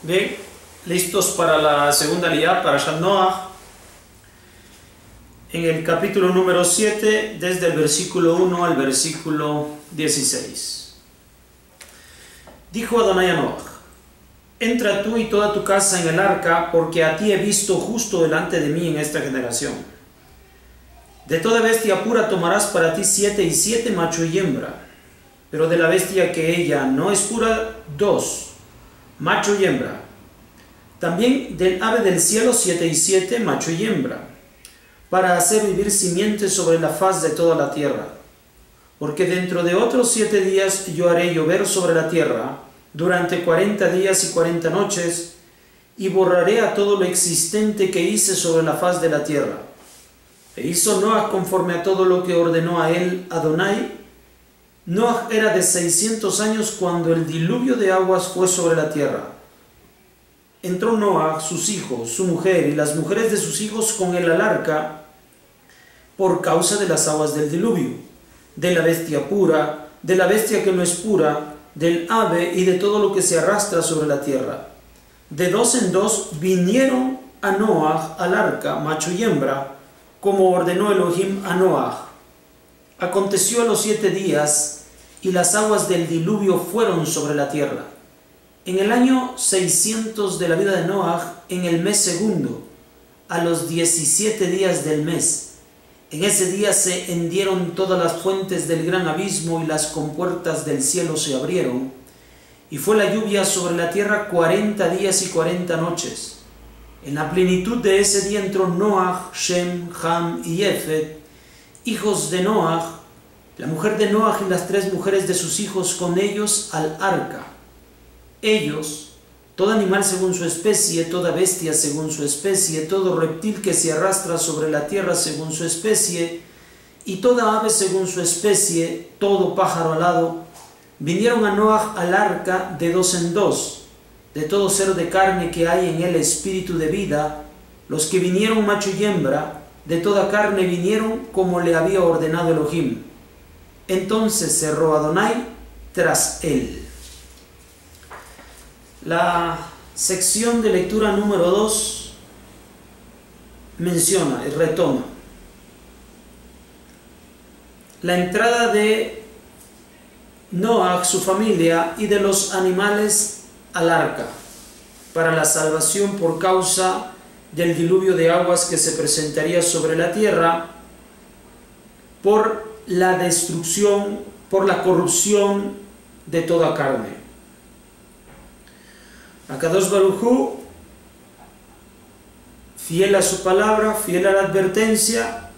Bien, listos para la segunda liá, para Noah, en el capítulo número 7, desde el versículo 1 al versículo 16. Dijo Adonai a Noah: entra tú y toda tu casa en el arca, porque a ti he visto justo delante de mí en esta generación. De toda bestia pura tomarás para ti 7 y 7, macho y hembra, pero de la bestia que ella no es pura, 2, macho y hembra. También del ave del cielo 7 y 7, macho y hembra, para hacer vivir simiente sobre la faz de toda la tierra. Porque dentro de otros 7 días yo haré llover sobre la tierra, durante 40 días y 40 noches, y borraré a todo lo existente que hice sobre la faz de la tierra. E hizo Noah conforme a todo lo que ordenó a él Adonai. Noah era de 600 años cuando el diluvio de aguas fue sobre la tierra. Entró Noah, sus hijos, su mujer y las mujeres de sus hijos con él al arca por causa de las aguas del diluvio, de la bestia pura, de la bestia que no es pura, del ave y de todo lo que se arrastra sobre la tierra. De 2 en 2 vinieron a Noah al arca, macho y hembra, como ordenó Elohim a Noah. Aconteció a los 7 días, y las aguas del diluvio fueron sobre la tierra. En el año 600 de la vida de Noah, en el mes segundo, a los 17 días del mes, en ese día se hendieron todas las fuentes del gran abismo y las compuertas del cielo se abrieron, y fue la lluvia sobre la tierra 40 días y 40 noches. En la plenitud de ese día entró Noah, Shem, Ham y Jefet, hijos de Noah, la mujer de Noah y las 3 mujeres de sus hijos con ellos al arca. Ellos, todo animal según su especie, toda bestia según su especie, todo reptil que se arrastra sobre la tierra según su especie, y toda ave según su especie, todo pájaro alado, vinieron a Noah al arca de 2 en 2, de todo ser de carne que hay en él espíritu de vida, los que vinieron macho y hembra, de toda carne vinieron como le había ordenado Elohim. Entonces cerró Adonai tras él. La sección de lectura número 2 menciona y retoma la entrada de Noah, su familia y de los animales al arca para la salvación por causa del diluvio de aguas que se presentaría sobre la tierra por la destrucción, por la corrupción de toda carne. Akadosh Baruj Hu, fiel a su palabra, fiel a la advertencia,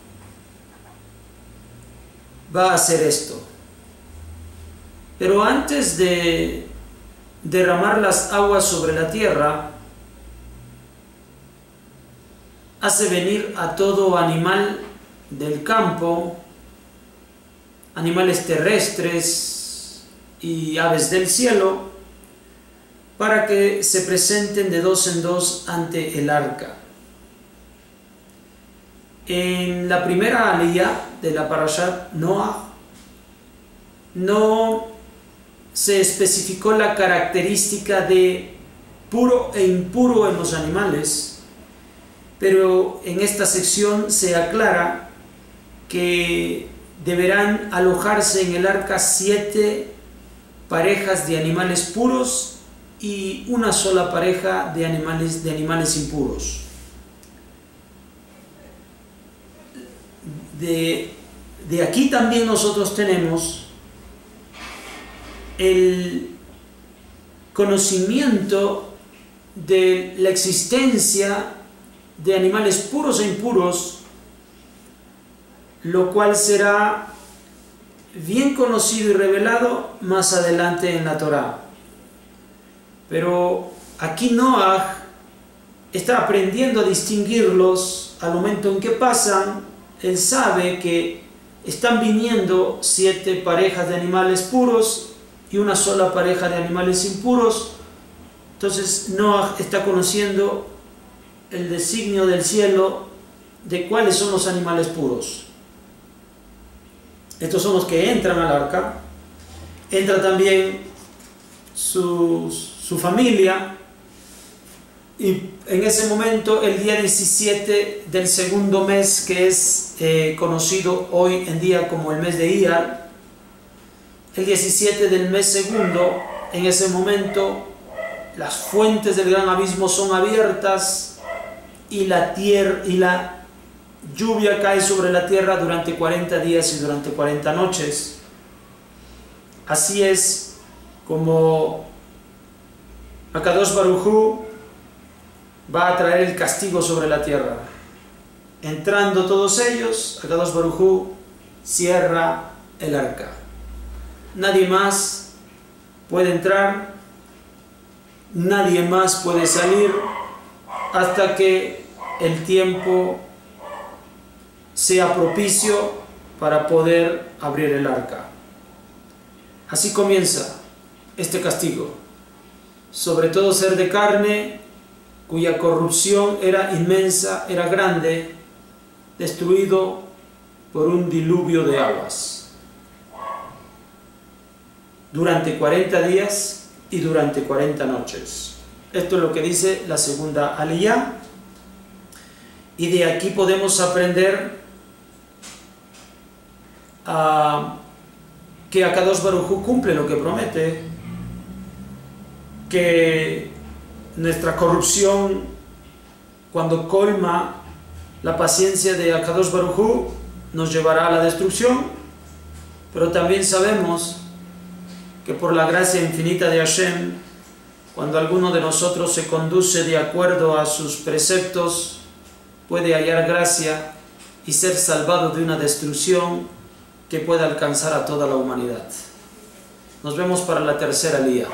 va a hacer esto. Pero antes de derramar las aguas sobre la tierra, hace venir a todo animal del campo, animales terrestres y aves del cielo, para que se presenten de 2 en 2 ante el arca. En la primera aliyá de la Parashat Noah no se especificó la característica de puro e impuro en los animales, pero en esta sección se aclara que deberán alojarse en el arca 7 parejas de animales puros y una sola pareja de animales impuros. De aquí también nosotros tenemos el conocimiento de la existencia de animales puros e impuros, lo cual será bien conocido y revelado más adelante en la Torá. Pero aquí Noah está aprendiendo a distinguirlos al momento en que pasan. Él sabe que están viniendo 7 parejas de animales puros y una sola pareja de animales impuros. Entonces Noah está conociendo el designio del cielo de cuáles son los animales puros. Estos son los que entran al arca. Entra también su familia, Y en ese momento, el día 17 del segundo mes, que es conocido hoy en día como el mes de Iyar, el 17 del mes segundo, en ese momento, las fuentes del gran abismo son abiertas y la lluvia cae sobre la tierra durante 40 días y durante 40 noches. Así es como Akadosh Baruj Hu va a traer el castigo sobre la tierra. Entrando todos ellos, Akadosh Baruj Hu cierra el arca. Nadie más puede entrar, nadie más puede salir hasta que el tiempo sea propicio para poder abrir el arca. Así comienza este castigo, sobre todo ser de carne, cuya corrupción era inmensa, era grande, destruido por un diluvio de aguas. Durante 40 días y durante 40 noches. Esto es lo que dice la segunda aliyá. Y de aquí podemos aprender que Akadosh Baruj Hu cumple lo que promete, que nuestra corrupción, cuando colma la paciencia de Akadosh Baruj Hu, nos llevará a la destrucción, pero también sabemos que por la gracia infinita de Hashem, cuando alguno de nosotros se conduce de acuerdo a sus preceptos, puede hallar gracia y ser salvado de una destrucción que pueda alcanzar a toda la humanidad. Nos vemos para la tercera aliyá.